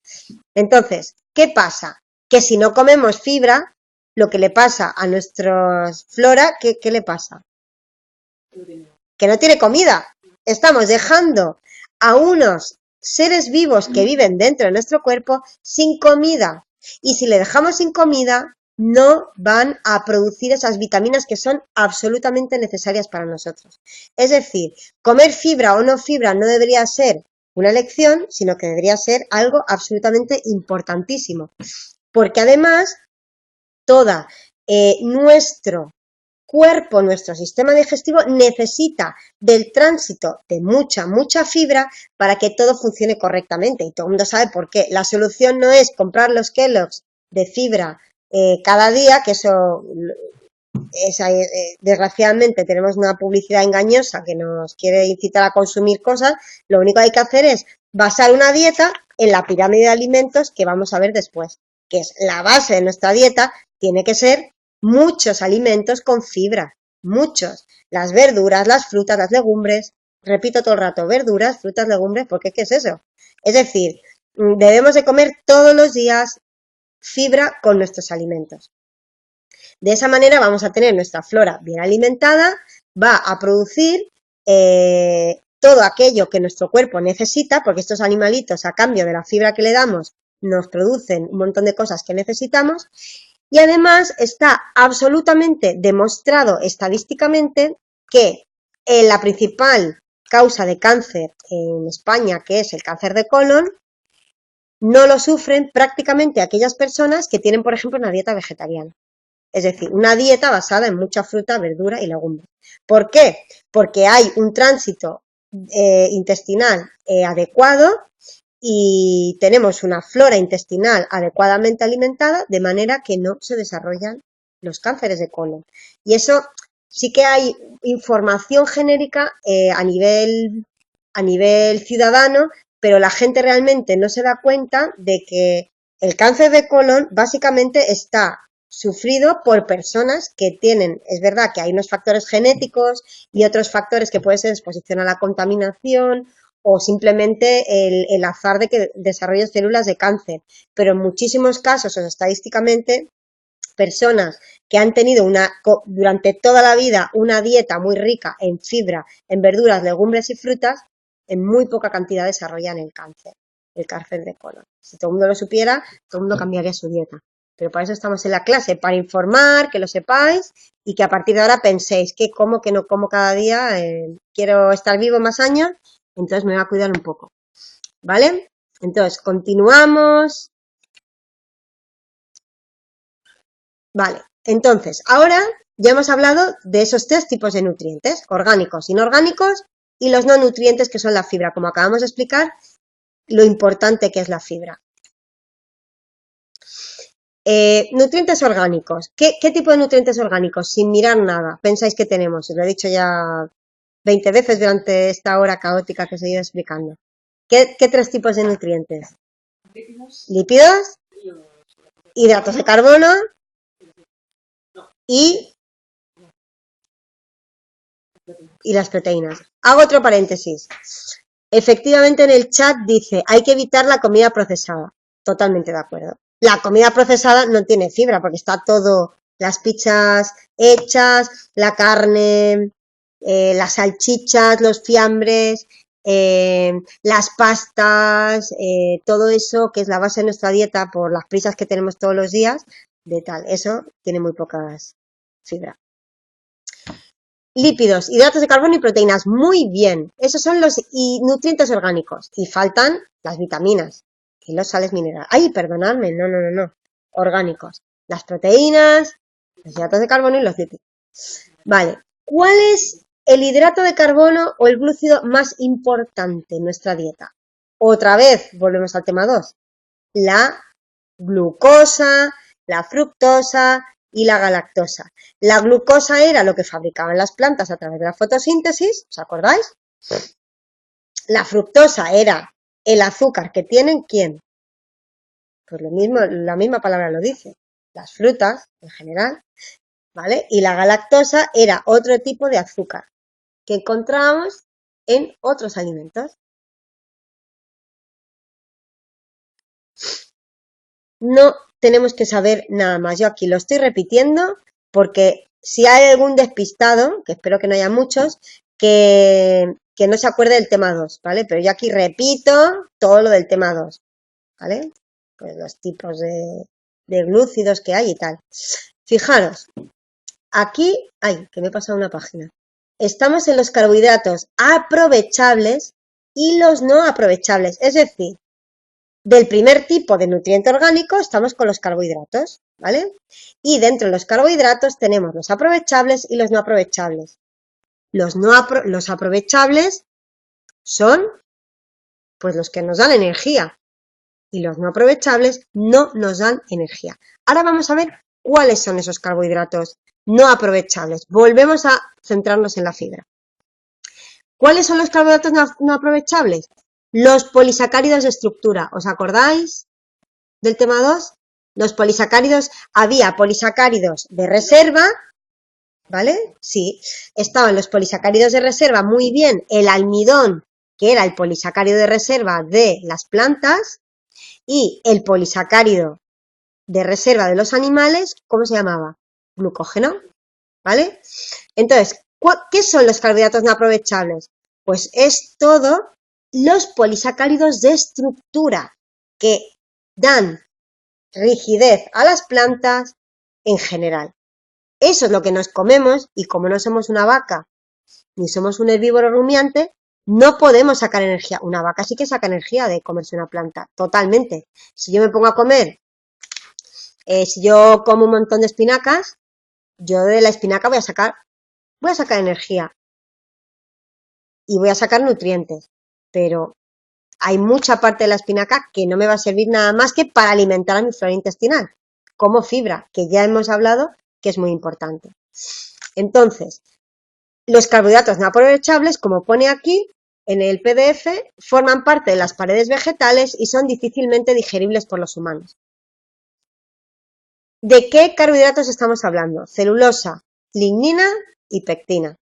Entonces, ¿qué pasa? Que si no comemos fibra, lo que le pasa a nuestra flora, ¿qué le pasa? Que no tiene comida. Estamos dejando a unos seres vivos que viven dentro de nuestro cuerpo sin comida. Y si le dejamos sin comida, no van a producir esas vitaminas que son absolutamente necesarias para nosotros. Es decir, comer fibra o no fibra no debería ser una elección, sino que debería ser algo absolutamente importantísimo. Porque además, todo nuestro cuerpo, nuestro sistema digestivo necesita del tránsito de mucha fibra para que todo funcione correctamente. Y todo el mundo sabe por qué. La solución no es comprar los Kellogg's de fibra cada día, que eso desgraciadamente tenemos una publicidad engañosa que nos quiere incitar a consumir cosas. Lo único que hay que hacer es basar una dieta en la pirámide de alimentos que vamos a ver después, que es la base de nuestra dieta, tiene que ser muchos alimentos con fibra, muchos. Las verduras, las frutas, las legumbres, repito todo el rato, verduras, frutas, legumbres, porque ¿qué es eso? Es decir, debemos de comer todos los días fibra con nuestros alimentos. De esa manera vamos a tener nuestra flora bien alimentada, va a producir todo aquello que nuestro cuerpo necesita, porque estos animalitos a cambio de la fibra que le damos nos producen un montón de cosas que necesitamos. Y además está absolutamente demostrado estadísticamente que la principal causa de cáncer en España, que es el cáncer de colon, no lo sufren prácticamente aquellas personas que tienen, por ejemplo, una dieta vegetariana. Es decir, una dieta basada en mucha fruta, verdura y legumbres. ¿Por qué? Porque hay un tránsito intestinal adecuado y tenemos una flora intestinal adecuadamente alimentada, de manera que no se desarrollan los cánceres de colon. Y eso sí que hay información genérica a nivel ciudadano, pero la gente realmente no se da cuenta de que el cáncer de colon básicamente está sufrido por personas que tienen, es verdad que hay unos factores genéticos y otros factores que puede ser exposición a la contaminación o simplemente el azar de que desarrollen células de cáncer, pero en muchísimos casos, o estadísticamente, personas que han tenido durante toda la vida una dieta muy rica en fibra, en verduras, legumbres y frutas, en muy poca cantidad desarrollan el cáncer de colon. Si todo el mundo lo supiera, todo el mundo cambiaría su dieta. Pero para eso estamos en la clase, para informar, que lo sepáis y que a partir de ahora penséis que como, que no como cada día, quiero estar vivo más años, entonces me voy a cuidar un poco. ¿Vale? Entonces, continuamos. Vale, entonces, ahora ya hemos hablado de esos tres tipos de nutrientes, orgánicos, inorgánicos y los no nutrientes que son la fibra, como acabamos de explicar, lo importante que es la fibra. Nutrientes orgánicos. ¿Qué tipo de nutrientes orgánicos? Sin mirar nada, pensáis que tenemos, os lo he dicho ya 20 veces durante esta hora caótica que os he ido explicando. ¿Qué tres tipos de nutrientes? Lípidos, hidratos de carbono y las proteínas. Hago otro paréntesis. Efectivamente en el chat dice, hay que evitar la comida procesada. Totalmente de acuerdo. La comida procesada no tiene fibra porque está todo, las pizzas hechas, la carne, las salchichas, los fiambres, las pastas, todo eso que es la base de nuestra dieta por las prisas que tenemos todos los días, de tal, eso tiene muy pocas fibra. Lípidos, hidratos de carbono y proteínas. Muy bien. Esos son los nutrientes orgánicos. Y faltan las vitaminas y los sales minerales. Ay, perdonadme. No. Orgánicos. Las proteínas, los hidratos de carbono y los lípidos. Vale. ¿Cuál es el hidrato de carbono o el glúcido más importante en nuestra dieta? Otra vez, volvemos al tema 2. La glucosa, la fructosa y la galactosa. La glucosa era lo que fabricaban las plantas a través de la fotosíntesis, ¿os acordáis? La fructosa era el azúcar que tienen, ¿quién? Pues lo mismo, la misma palabra lo dice, las frutas en general, ¿vale? Y la galactosa era otro tipo de azúcar que encontramos en otros alimentos. No tenemos que saber nada más. Yo aquí lo estoy repitiendo porque si hay algún despistado, que espero que no haya muchos, que no se acuerde del tema 2, ¿vale? Pero yo aquí repito todo lo del tema 2, ¿vale? Pues los tipos de glúcidos que hay y tal. Fijaros, aquí, ay, que me he pasado una página. Estamos en los carbohidratos aprovechables y los no aprovechables, es decir, del primer tipo de nutriente orgánico estamos con los carbohidratos, ¿vale? Y dentro de los carbohidratos tenemos los aprovechables y los no aprovechables. Los aprovechables son pues los que nos dan energía y los no aprovechables no nos dan energía. Ahora vamos a ver cuáles son esos carbohidratos no aprovechables. Volvemos a centrarnos en la fibra. ¿Cuáles son los carbohidratos no aprovechables? Los polisacáridos de estructura. ¿Os acordáis del tema 2? Los polisacáridos, había polisacáridos de reserva, ¿vale? Sí, estaban los polisacáridos de reserva, muy bien, el almidón, que era el polisacárido de reserva de las plantas, y el polisacárido de reserva de los animales, ¿cómo se llamaba? Glucógeno, ¿vale? Entonces, ¿qué son los carbohidratos no aprovechables? Pues es todo los polisacáridos de estructura que dan rigidez a las plantas en general. Eso es lo que nos comemos y como no somos una vaca ni somos un herbívoro rumiante, no podemos sacar energía. Una vaca sí que saca energía de comerse una planta, totalmente. Si yo me pongo a comer, si yo como un montón de espinacas, yo de la espinaca voy a sacar energía y voy a sacar nutrientes, pero hay mucha parte de la espinaca que no me va a servir nada más que para alimentar a mi flora intestinal, como fibra, que ya hemos hablado que es muy importante. Entonces, los carbohidratos no aprovechables, como pone aquí en el PDF, forman parte de las paredes vegetales y son difícilmente digeribles por los humanos. ¿De qué carbohidratos estamos hablando? Celulosa, lignina y pectina.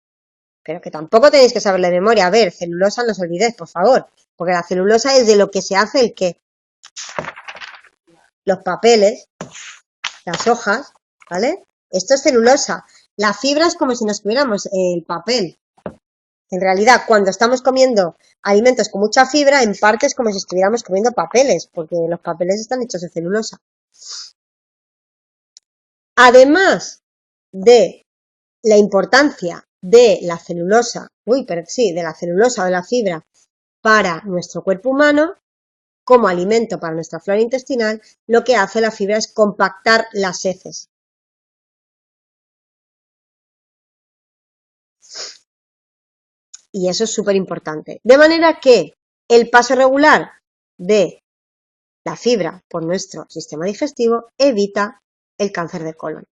Pero que tampoco tenéis que saber de memoria. A ver, celulosa no os olvidéis, por favor. Porque la celulosa es de lo que se hace el qué. Los papeles, las hojas, ¿vale? Esto es celulosa. La fibra es como si nos comiéramos el papel. En realidad, cuando estamos comiendo alimentos con mucha fibra, en parte es como si estuviéramos comiendo papeles, porque los papeles están hechos de celulosa. Además de la importancia de la celulosa, de la celulosa o de la fibra para nuestro cuerpo humano, como alimento para nuestra flora intestinal, lo que hace la fibra es compactar las heces. Y eso es súper importante. De manera que el paso regular de la fibra por nuestro sistema digestivo evita el cáncer de colon.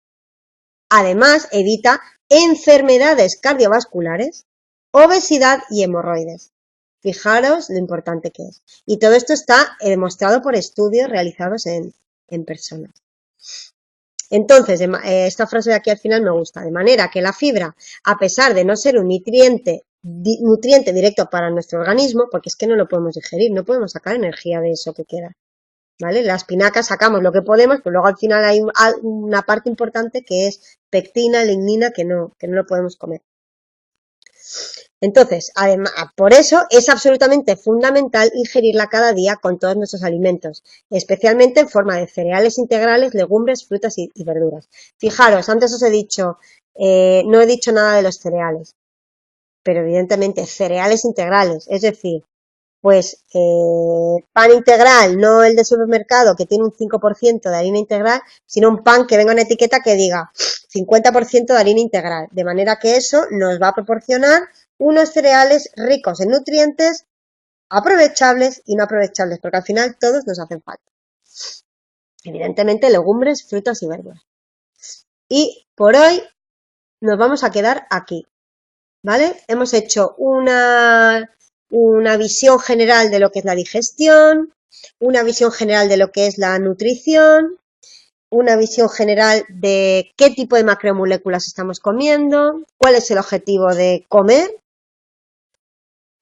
Además, evita enfermedades cardiovasculares, obesidad y hemorroides. Fijaros lo importante que es. Y todo esto está demostrado por estudios realizados en personas. Entonces, esta frase de aquí al final me gusta. De manera que la fibra, a pesar de no ser un nutriente directo para nuestro organismo, porque es que no lo podemos digerir, no podemos sacar energía de eso que queda. ¿Vale? La espinaca sacamos lo que podemos, pero luego al final hay una parte importante que es pectina, lignina, que no lo podemos comer. Entonces, además, por eso es absolutamente fundamental ingerirla cada día con todos nuestros alimentos, especialmente en forma de cereales integrales, legumbres, frutas y verduras. Fijaros, antes os he dicho, no he dicho nada de los cereales, pero evidentemente cereales integrales, es decir, pues pan integral, no el de supermercado que tiene un 5% de harina integral, sino un pan que venga una etiqueta que diga 50% de harina integral, de manera que eso nos va a proporcionar unos cereales ricos en nutrientes, aprovechables y no aprovechables, porque al final todos nos hacen falta. Evidentemente legumbres, frutas y verduras. Y por hoy nos vamos a quedar aquí, ¿vale? Hemos hecho una visión general de lo que es la digestión, una visión general de lo que es la nutrición, una visión general de qué tipo de macromoléculas estamos comiendo, cuál es el objetivo de comer.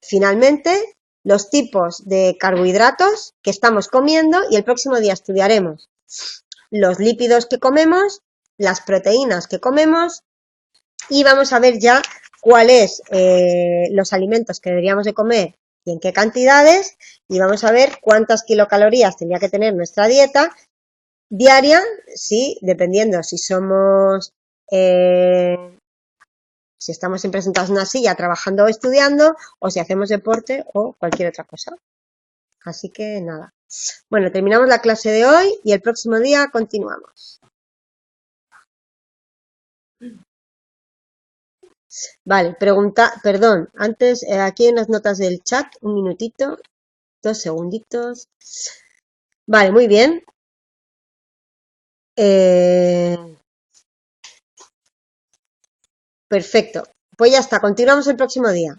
Finalmente, los tipos de carbohidratos que estamos comiendo y el próximo día estudiaremos los lípidos que comemos, las proteínas que comemos y vamos a ver ya cuáles los alimentos que deberíamos de comer y en qué cantidades y vamos a ver cuántas kilocalorías tendría que tener nuestra dieta diaria, sí, dependiendo si somos si estamos siempre sentados en una silla trabajando o estudiando o si hacemos deporte o cualquier otra cosa. Así que nada. Bueno, terminamos la clase de hoy y el próximo día continuamos. Vale, perdón, antes aquí hay unas notas del chat, un minutito, 2 segunditos. Vale, muy bien. Perfecto. Pues ya está, continuamos el próximo día.